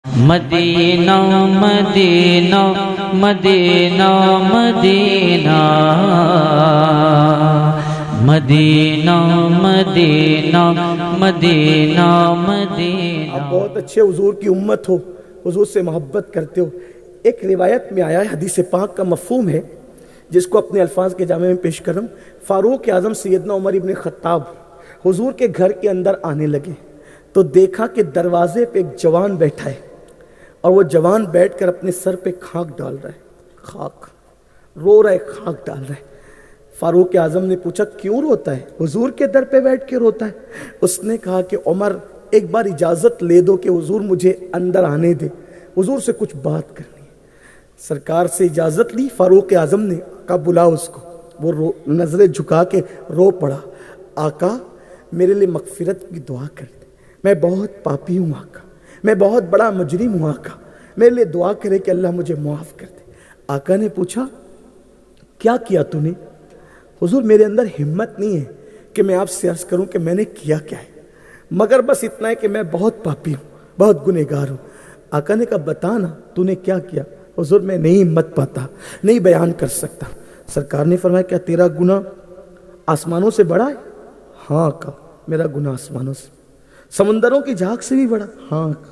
مدینہ مدینہ مدینہ مدینہ مدینہ مدینہ مدینہ مدینہ۔ آپ بہت اچھے حضور کی امت ہو، حضور سے محبت کرتے ہو۔ ایک روایت میں آیا ہے، حدیث پاک کا مفہوم ہے جس کو اپنے الفاظ کے جامع میں پیش کروں۔ فاروق اعظم سیدنا عمر ابن خطاب حضور کے گھر کے اندر آنے لگے تو دیکھا کہ دروازے پہ ایک جوان بیٹھا ہے اور وہ جوان بیٹھ کر اپنے سر پہ خاک ڈال رہا ہے، خاک رو رہا ہے، خاک ڈال رہا ہے۔ فاروق اعظم نے پوچھا کیوں روتا ہے؟ حضور کے در پہ بیٹھ کے روتا ہے۔ اس نے کہا کہ عمر ایک بار اجازت لے دو کہ حضور مجھے اندر آنے دے، حضور سے کچھ بات کرنی ہے۔ سرکار سے اجازت لی، فاروق اعظم نے کہا بلا اس کو۔ وہ نظریں جھکا کے رو پڑا، آقا میرے لیے مغفرت کی دعا کر دے، میں بہت پاپی ہوں آقا، میں بہت بڑا مجرم ہوں آقا، میرے لیے دعا کرے کہ اللہ مجھے معاف کر دے۔ آقا نے پوچھا کیا کیا تو نے؟ حضور میرے اندر ہمت نہیں ہے کہ میں آپ سے عرض کروں کہ میں نے کیا کیا ہے، مگر بس اتنا ہے کہ میں بہت پاپی ہوں، بہت گنہگار ہوں۔ آقا نے کہا بتا نا تو نے کیا کیا؟ حضور میں نہیں ہمت پاتا، نہیں بیان کر سکتا۔ سرکار نے فرمایا کیا تیرا گناہ آسمانوں سے بڑا ہے؟ ہاں آقا میرا گناہ آسمانوں سے، سمندروں کی جھاگ سے بھی بڑا؟ ہاں آقا۔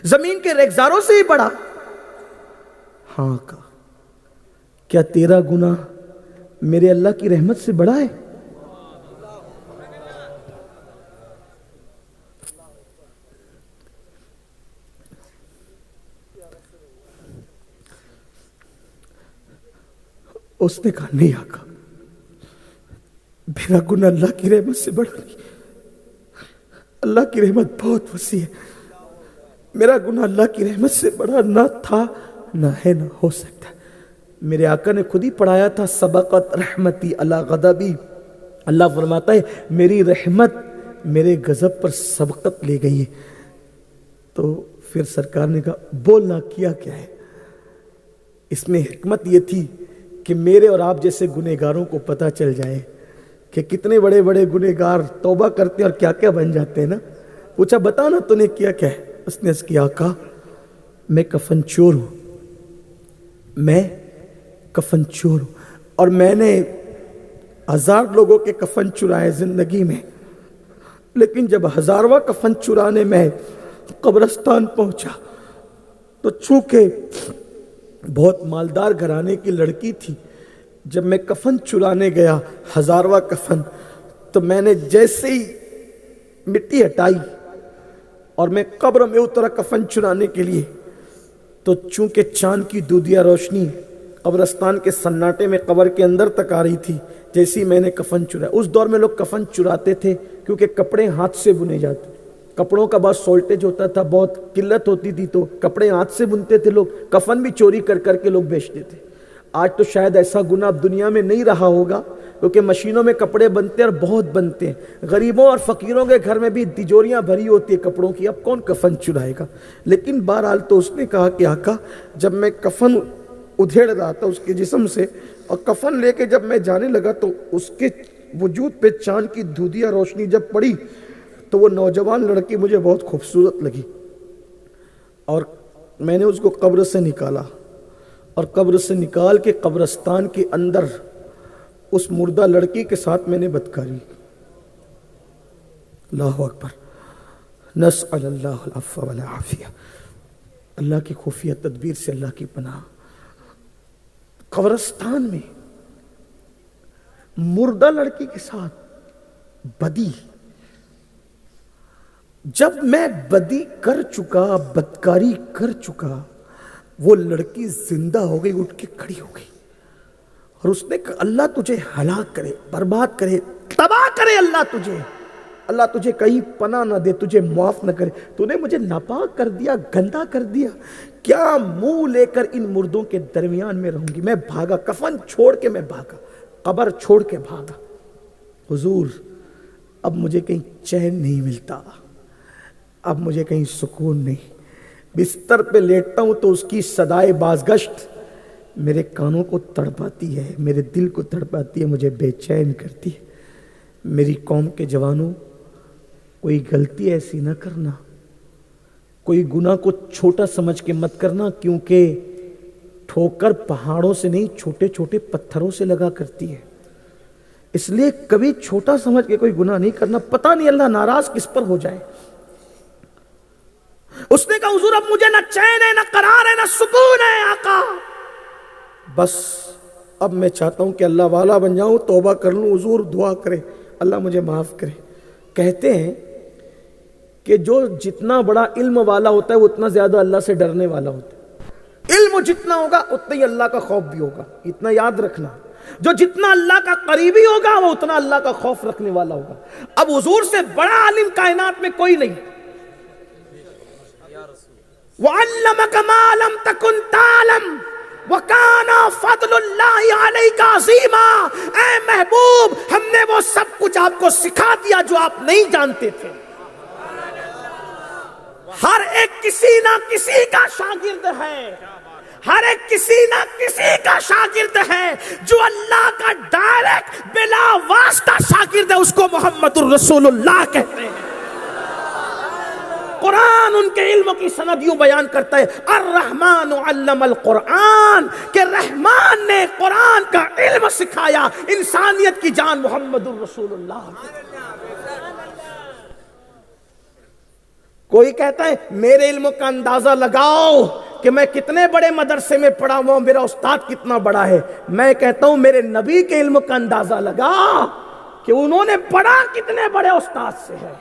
زمین کے ریگزاروں سے بھی بڑا؟ ہاں آقا۔ کیا تیرا گناہ میرے اللہ کی رحمت سے بڑا ہے؟ اس نے کہا نہیں آقا، میرا گناہ اللہ کی رحمت سے بڑا نہیں، اللہ کی رحمت بہت وسیع ہے، میرا گناہ اللہ کی رحمت سے بڑا نہ تھا، نہ ہے، نہ ہو سکتا۔ میرے آقا نے خود ہی پڑھایا تھا سبقت رحمتی علی غضبی، اللہ فرماتا ہے میری رحمت میرے غضب پر سبقت لے گئی ہے۔ تو پھر سرکار نے کہا بولنا کیا کیا ہے؟ اس میں حکمت یہ تھی کہ میرے اور آپ جیسے گنہگاروں کو پتہ چل جائے کہ کتنے بڑے بڑے گنہگار توبہ کرتے ہیں اور کیا کیا بن جاتے ہیں نا۔ پوچھا بتا نا تو نے کیا کیا ہے؟ اس نے اس کی آقا میں کفن چور ہوں، میں کفن چور ہوں، اور میں نے 1000 لوگوں کے کفن چرائے زندگی میں، لیکن جب 1000واں کفن چرانے میں قبرستان پہنچا تو چونکہ بہت مالدار گھرانے کی لڑکی تھی، جب میں کفن چرانے گیا 1000واں کفن، تو میں نے جیسے ہی مٹی ہٹائی اور میں قبر میں اترا کفن چرانے کے لیے، تو چونکہ چاند کی دودھیا روشنی قبرستان کے سناٹے میں قبر کے اندر تک آ رہی تھی، جیسی میں نے کفن چرایا۔ اس دور میں لوگ کفن چراتے تھے کیونکہ کپڑے ہاتھ سے بنے جاتے، کپڑوں کا بہت شارٹیج ہوتا تھا، بہت قلت ہوتی تھی، تو کپڑے ہاتھ سے بنتے تھے لوگ، کفن بھی چوری کر کر کے لوگ بیچتے تھے۔ آج تو شاید ایسا گناہ اب دنیا میں نہیں رہا ہوگا کیونکہ مشینوں میں کپڑے بنتے ہیں اور بہت بنتے ہیں، غریبوں اور فقیروں کے گھر میں بھی تجوریاں بھری ہوتی ہیں کپڑوں کی، اب کون کفن چرائے گا؟ لیکن بہرحال تو اس نے کہا کہ آقا جب میں کفن ادھیڑ رہا تھا اس کے جسم سے اور کفن لے کے جب میں جانے لگا تو اس کے وجود پہ چاند کی دودھیا روشنی جب پڑی تو وہ نوجوان لڑکی مجھے بہت خوبصورت لگی، اور میں نے اس کو قبر سے نکالا، اور قبر سے نکال کے قبرستان کے اندر اس مردہ لڑکی کے ساتھ میں نے بدکاری۔ اللہ اکبر، نسأل اللہ العفو والعافیہ، اللہ کی خفیہ تدبیر سے اللہ کی پناہ۔ قبرستان میں مردہ لڑکی کے ساتھ بدی، جب میں بدی کر چکا، بدکاری کر چکا، وہ لڑکی زندہ ہو گئی، اٹھ کے کھڑی ہو گئی، اور اس نے کہا اللہ تجھے ہلاک کرے، برباد کرے، تباہ کرے، اللہ تجھے کہیں پناہ نہ دے، تجھے معاف نہ کرے، تو نے مجھے ناپاک کر دیا، گندا کر دیا، کیا منہ لے کر ان مردوں کے درمیان میں رہوں گی؟ میں بھاگا، کفن چھوڑ کے میں بھاگا، قبر چھوڑ کے بھاگا۔ حضور اب مجھے کہیں چین نہیں ملتا، اب مجھے کہیں سکون نہیں، بستر پہ لیٹتا ہوں تو اس کی صدائے بازگشت میرے کانوں کو تڑپاتی ہے، میرے دل کو تڑپاتی ہے، مجھے بے چین کرتی ہے۔ میری قوم کے جوانوں، کوئی غلطی ایسی نہ کرنا کوئی گناہ کو چھوٹا سمجھ کے مت کرنا، کیونکہ ٹھوکر پہاڑوں سے نہیں چھوٹے چھوٹے پتھروں سے لگا کرتی ہے. اس لیے کبھی چھوٹا سمجھ کے کوئی گناہ نہیں کرنا، پتہ نہیں اللہ ناراض کس پر ہو جائے. اس نے کہا حضور اب مجھے نہ چین ہے، نہ قرار ہے، نہ سکون ہے آقا، بس اب میں چاہتا ہوں کہ اللہ والا بن جاؤں، توبہ کر لوں. حضور دعا کرے اللہ مجھے معاف کرے. کہتے ہیں کہ جو جتنا بڑا علم والا ہوتا ہے وہ اتنا زیادہ اللہ سے ڈرنے والا ہوتا ہے. علم جتنا ہوگا اتنا ہی اللہ کا خوف بھی ہوگا، اتنا یاد رکھنا. جو جتنا اللہ کا قریبی ہوگا وہ اتنا اللہ کا خوف رکھنے والا ہوگا. اب حضور سے بڑا عالم کائنات میں کوئی نہیں. وَعَلَّمَكَ مَا لَمْ تَكُنْ تَعْلَمْ وَكَانَ فَضْلُ اللَّهِ عَلَيْكَ عَظِيمًا. اے محبوب ہم نے وہ سب کچھ آپ کو سکھا دیا جو آپ نہیں جانتے تھے. ہر ایک کسی نہ کسی کا شاگرد ہے، ہر ایک کسی نہ کسی کا شاگرد ہے. جو اللہ کا ڈائریکٹ بلا واسطہ شاگرد ہے اس کو محمد الرسول اللہ کہتے ہیں. قرآن ان کے علم کی سند یوں بیان کرتا ہے الرحمن علم القرآن، کہ رحمان نے قرآن کا علم سکھایا انسانیت کی جان محمد الرسول اللہ. کوئی کہتا ہے میرے علم کا اندازہ لگاؤ کہ میں کتنے بڑے مدرسے میں پڑھا ہوا ہوں، میرا استاد کتنا بڑا ہے. میں کہتا ہوں میرے نبی کے علم کا اندازہ لگا کہ انہوں نے پڑھا کتنے بڑے استاد سے ہے.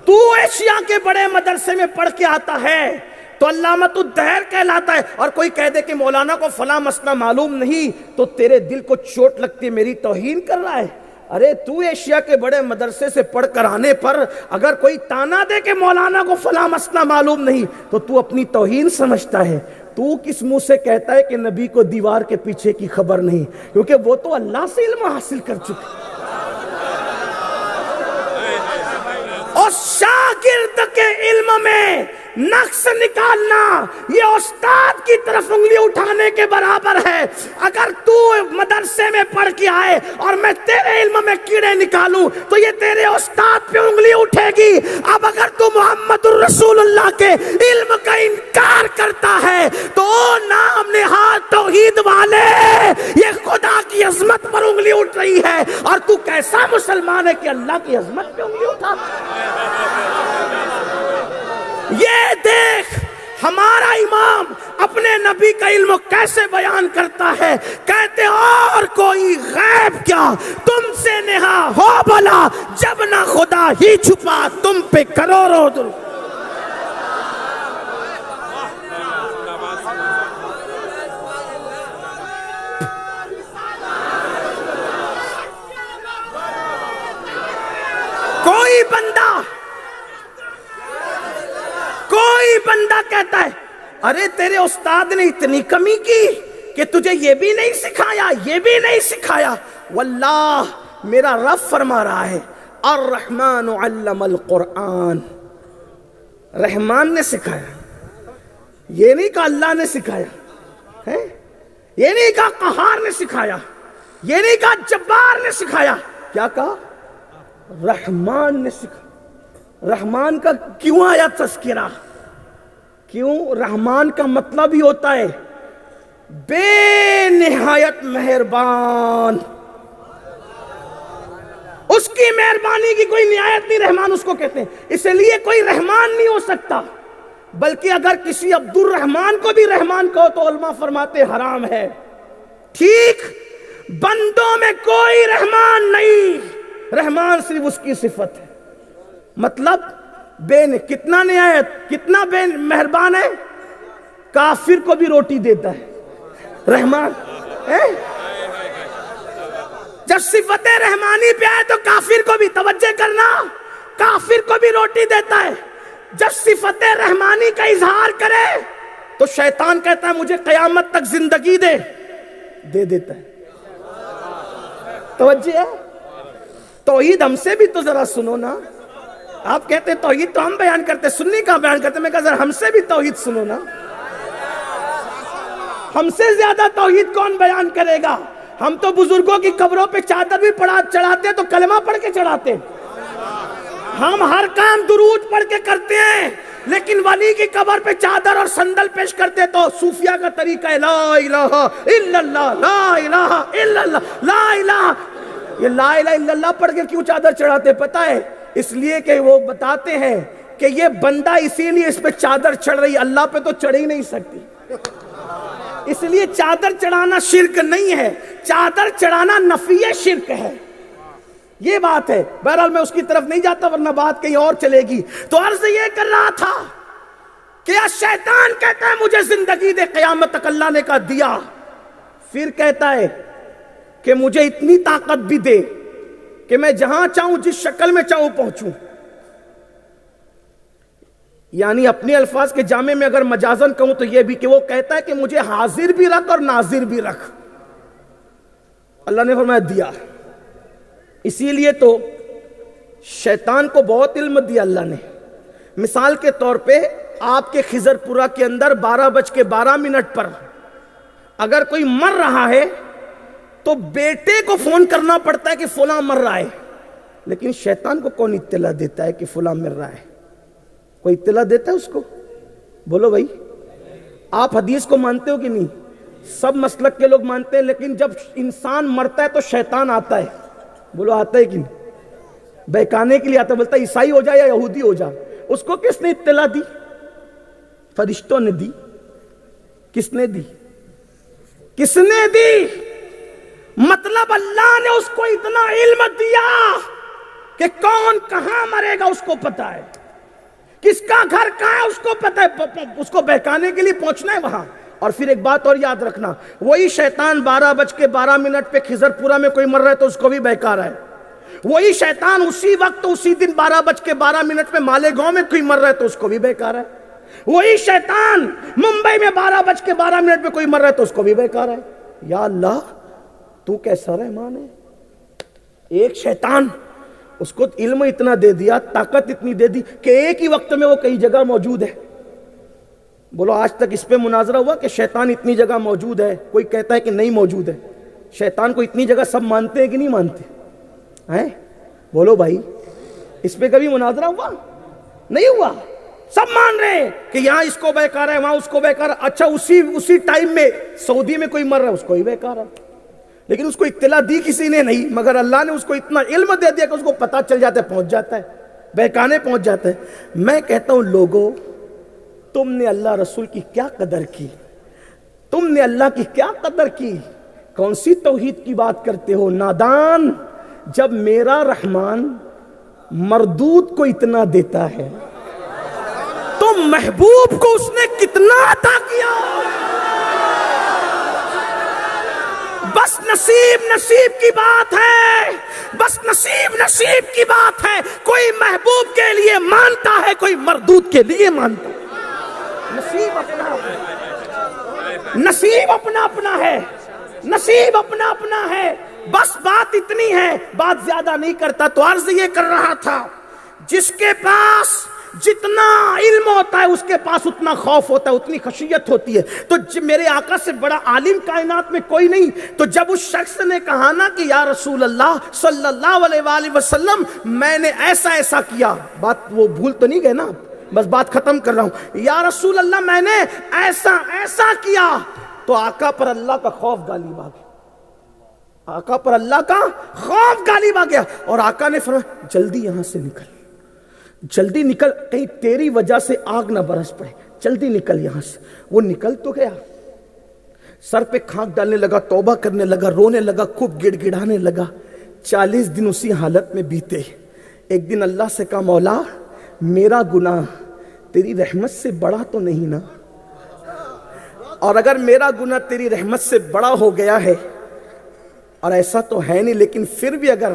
تو ایشیا کے بڑے مدرسے میں پڑھ کے آتا ہے تو علامۃ الدہر کہلاتا ہے، اور کوئی کہہ دے کہ مولانا کو فلاں مسئلہ معلوم نہیں تو تیرے دل کو چوٹ لگتی ہے، میری توہین کر رہا ہے. ارے تو ایشیا کے بڑے مدرسے سے پڑھ کر آنے پر اگر کوئی تانا دے کہ مولانا کو فلاں مسئلہ معلوم نہیں تو تو اپنی توہین سمجھتا ہے. تو کس منہ سے کہتا ہے کہ نبی کو دیوار کے پیچھے کی خبر نہیں، کیونکہ وہ تو اللہ سے علم حاصل کر چکے. اور شاگرد کے علم میں نقص نکالنا یہ استاد کی طرف انگلی اٹھانے کے برابر ہے. اگر تو مدرسے میں پڑھ کے آئے اور میں تیرے علم میں کیڑے نکالوں تو یہ تیرے استاد پہ انگلی اٹھے گی. اب اگر تو محمد الرسول اللہ کے علم کا انکار کرتا ہے تو نام نہاد توحید والے یہ خدا کی عظمت پر انگلی اٹھ رہی ہے، اور تو کیسا مسلمان ہے کہ اللہ کی عظمت پہ انگلی اٹھا. یہ دیکھ ہمارا امام اپنے نبی کا علم کیسے بیان کرتا ہے. کہتے اور کوئی غیب کیا تم سے نہا ہو بھلا، جب نہ خدا ہی چھپا تم پہ کروڑوں درود. کوئی بندہ کہتا ہے ارے تیرے استاد نے اتنی کمی کی کہ تجھے یہ بھی نہیں سکھایا، یہ بھی نہیں سکھایا. واللہ میرا رب فرما رہا ہے الرحمن علم القرآن، رحمان نے سکھایا. یہ نہیں کہا اللہ نے سکھایا ہے، یہ نہیں کہا قہار نے سکھایا، یہ نہیں کہا جبار نے سکھایا. کیا کہا؟ رحمان نے سکھایا. رحمان کا کیوں آیا تذکرہ؟ کیوں؟ رحمان کا مطلب ہی ہوتا ہے بے نہایت مہربان. اس کی مہربانی کی کوئی نہایت نہیں، رحمان اس کو کہتے ہیں. اس لیے کوئی رحمان نہیں ہو سکتا، بلکہ اگر کسی عبد الرحمان کو بھی رحمان کہو تو علماء فرماتے حرام ہے. ٹھیک، بندوں میں کوئی رحمان نہیں، رحمان صرف اس کی صفت ہے. مطلب کتنا نہایت، کتنا بے مہربان ہے، کافر کو بھی روٹی دیتا ہے رحمان. جب صفت رحمانی پہ آئے تو کافر کو بھی، توجہ کرنا، کافر کو بھی روٹی دیتا ہے. جب صفت رحمانی کا اظہار کرے تو شیطان کہتا ہے مجھے قیامت تک زندگی دے دیتا ہے. توجہ ہے. توحید ہم سے بھی تو ذرا سنو نا. آپ کہتے توحید تو ہم بیان کرتے، سنی کا بیان کرتے. میں کہا ذرا ہم سے بھی توحید سنو نا. ہم سے زیادہ توحید کون بیان کرے گا؟ ہم تو بزرگوں کی قبروں پہ چادر بھی چڑھاتے تو کلمہ پڑھ کے چڑھاتے. ہم ہر کام درود پڑھ کے لیکن ولی کی قبر پہ چادر اور صندل پیش کرتے تو صوفیہ کا طریقہ ہے لا الہ الا اللہ، لا الہ الا اللہ، لا الہ۔ یہ لا الہ الا اللہ پڑھ کے کیوں چادر چڑھاتے پتہ ہے؟ اس لیے کہ وہ بتاتے ہیں کہ یہ بندہ اسی لیے اس پہ چادر چڑھ رہی، اللہ پہ تو چڑھ ہی نہیں سکتی، اس لیے چادر چڑھانا شرک نہیں ہے، چادر چڑھانا نفی شرک ہے، یہ بات ہے۔ بہرحال میں اس کی طرف نہیں جاتا ورنہ بات کہیں اور چلے گی۔ تو عرض یہ کر رہا تھا کہ شیطان کہتا ہے مجھے زندگی دے قیامت تک، اللہ نے کہا دیا، پھر کہتا ہے کہ مجھے اتنی طاقت بھی دے کہ میں جہاں چاہوں جس شکل میں چاہوں پہنچوں۔ یعنی اپنے الفاظ کے جامع میں اگر مجازن کہوں تو یہ بھی کہ وہ کہتا ہے کہ مجھے حاضر بھی رکھ اور ناظر بھی رکھ۔ اللہ نے فرمایا دیا۔ اسی لیے تو شیطان کو بہت علم دیا اللہ نے۔ مثال کے طور پہ آپ کے خضر پورہ کے اندر 12:12 پر اگر کوئی مر رہا ہے تو بیٹے کو فون کرنا پڑتا ہے کہ فلاں مر رہا ہے، لیکن شیطان کو کون اطلاع دیتا ہے کہ فلاں مر رہا ہے؟ کوئی اطلاع دیتا ہے اس کو؟ بولو بھائی، آپ حدیث کو مانتے ہو کہ نہیں؟ سب مسلک کے لوگ مانتے ہیں، لیکن جب انسان مرتا ہے تو شیطان آتا ہے، بولو آتا ہے کہ نہیں؟ بہکانے کے لیے آتا ہے، بولتا ہے عیسائی ہو جائے یا یہودی ہو جائے۔ اس کو کس نے اطلاع دی؟ فرشتوں نے دی۔ کس نے دی؟ کس نے دی؟ مطلب اللہ نے اس کو اتنا علم دیا کہ کون کہاں مرے گا اس کو پتا ہے، کس کا گھر کہاں ہے اس کو پتا ہے، اس کو بہکانے کے لیے پہنچنا ہے وہاں۔ اور پھر ایک بات اور یاد رکھنا، وہی شیطان 12:12 پہ خضر پورہ میں کوئی مر رہا ہے تو اس کو بھی بہکا رہا ہے، وہی شیطان اسی وقت اسی دن 12:12 پہ مالیگاؤں میں کوئی مر رہا ہے تو اس کو بھی بہکا رہا ہے، وہی شیطان ممبئی میں 12:12 پہ کوئی مر رہا ہے تو اس کو بھی بہکا رہا ہے۔ یا اللہ تو کیسا رحمان ہے! ایک شیطان، اس کو علم اتنا دے دیا، طاقت اتنی دے دی کہ ایک ہی وقت میں وہ کئی جگہ موجود ہے۔ بولو آج تک اس پہ مناظرہ ہوا کہ شیطان اتنی جگہ موجود ہے؟ کوئی کہتا ہے کہ نہیں موجود ہے۔ شیطان کو اتنی جگہ سب مانتے ہیں کہ نہیں مانتے ہیں؟ بولو بھائی، اس پہ کبھی مناظرہ ہوا؟ نہیں ہوا، سب مان رہے ہیں کہ یہاں اس کو بہکا رہا ہے، وہاں اس کو بہکا رہا ہے۔ اچھا اسی ٹائم میں سعودی میں کوئی مر رہا ہے، اس کو ہی بہکا رہا ہے، لیکن اس کو اطلاع دی کسی نے نہیں، مگر اللہ نے اس کو اتنا علم دے دیا کہ اس کو پتہ چل جاتا ہے، پہنچ جاتا ہے، بہکانے پہنچ جاتا ہے۔ میں کہتا ہوں لوگوں، تم نے اللہ رسول کی کیا قدر کی؟ تم نے اللہ کی کیا قدر کی؟ کون سی توحید کی بات کرتے ہو نادان؟ جب میرا رحمان مردود کو اتنا دیتا ہے تو محبوب کو اس نے کتنا عطا کیا؟ بس نصیب کی بات ہے، بس نصیب کی بات ہے۔ کوئی محبوب کے لیے مانتا ہے، کوئی مردود کے لیے مانتا ہے۔ نصیب اپنا اپنا ہے، نصیب اپنا اپنا ہے۔ بس بات اتنی ہے، بات زیادہ نہیں کرتا۔ تو عرض یہ کر رہا تھا، جس کے پاس جتنا علم ہوتا ہے اس کے پاس اتنا خوف ہوتا ہے، اتنی خشیت ہوتی ہے۔ تو میرے آقا سے بڑا عالم کائنات میں کوئی نہیں۔ تو جب اس شخص نے کہا نا کہ یا رسول اللہ صلی اللہ علیہ وآلہ وسلم میں نے ایسا کیا، بات وہ بھول تو نہیں گئے نا، بس بات ختم کر رہا ہوں، یا رسول اللہ میں نے ایسا کیا، تو آقا پر اللہ کا خوف غالب آ گیا، آقا پر اللہ کا خوف غالب آ گیا، اور آقا نے فرمایا جلدی یہاں سے نکل، جلدی نکل، کہیں تیری وجہ سے آگ نہ برس پڑے، جلدی نکل یہاں سے۔ وہ نکل تو گیا، سر پہ کھانک ڈالنے لگا، توبہ کرنے لگا، رونے لگا، خوب گڑ گڑانے لگا۔ 40 دن اسی حالت میں بیتے۔ ایک دن اللہ سے کہا مولا میرا گناہ تیری رحمت سے بڑا تو نہیں نا؟ اور اگر میرا گناہ تیری رحمت سے بڑا ہو گیا ہے، اور ایسا تو ہے نہیں، لیکن پھر بھی اگر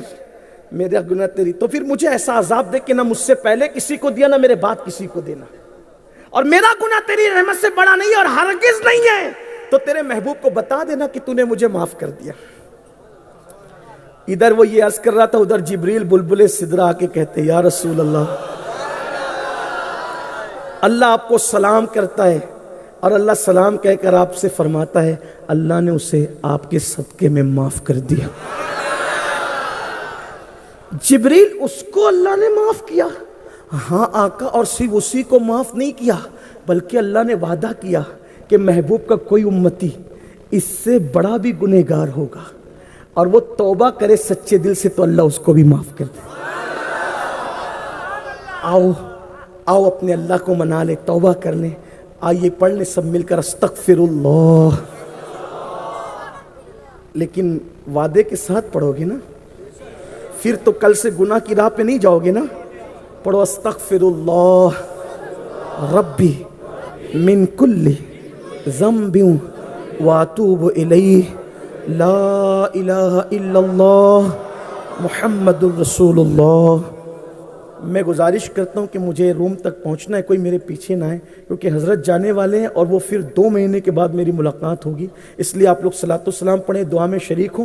میرا گناہ تیری، تو پھر مجھے ایسا عذاب دے کہ نہ مجھ سے پہلے کسی کو دیا، نہ میرے بعد کسی کو دینا، اور میرا گناہ تیری رحمت سے بڑا نہیں اور ہرگز نہیں ہے، تو تیرے محبوب کو بتا دینا کہ تو نے مجھے معاف کر دیا۔ ادھر وہ یہ عرض کر رہا تھا، ادھر جبریل بلبل سدرہ آ کے کہتے یا رسول اللہ، اللہ آپ کو سلام کرتا ہے، اور اللہ سلام کہہ کر آپ سے فرماتا ہے اللہ نے اسے آپ کے صدقے میں معاف کر دیا۔ جبریل اس کو اللہ نے معاف کیا، ہاں آقا، اور صرف اسی کو معاف نہیں کیا بلکہ اللہ نے وعدہ کیا کہ محبوب کا کوئی امتی اس سے بڑا بھی گنہگار ہوگا اور وہ توبہ کرے سچے دل سے تو اللہ اس کو بھی معاف کر دے۔ آؤ اپنے اللہ کو منا لے، توبہ کر لیں۔ آئیے پڑھ لیں سب مل کر استغفر اللہ، لیکن وعدے کے ساتھ پڑھو گے نا، پھر تو کل سے گناہ کی راہ پہ نہیں جاؤ گے نا۔ پڑھو استغفر اللہ ربی من کل ذنب واتوب الیہ لا الہ الا اللہ محمد الرسول اللہ۔ میں گزارش کرتا ہوں کہ مجھے روم تک پہنچنا ہے، کوئی میرے پیچھے نہ ہے، کیونکہ حضرت جانے والے ہیں اور وہ پھر 2 مہینے کے بعد میری ملاقات ہوگی، اس لیے آپ لوگ صلاۃ و سلام پڑھیں، دعا میں شریک ہوں۔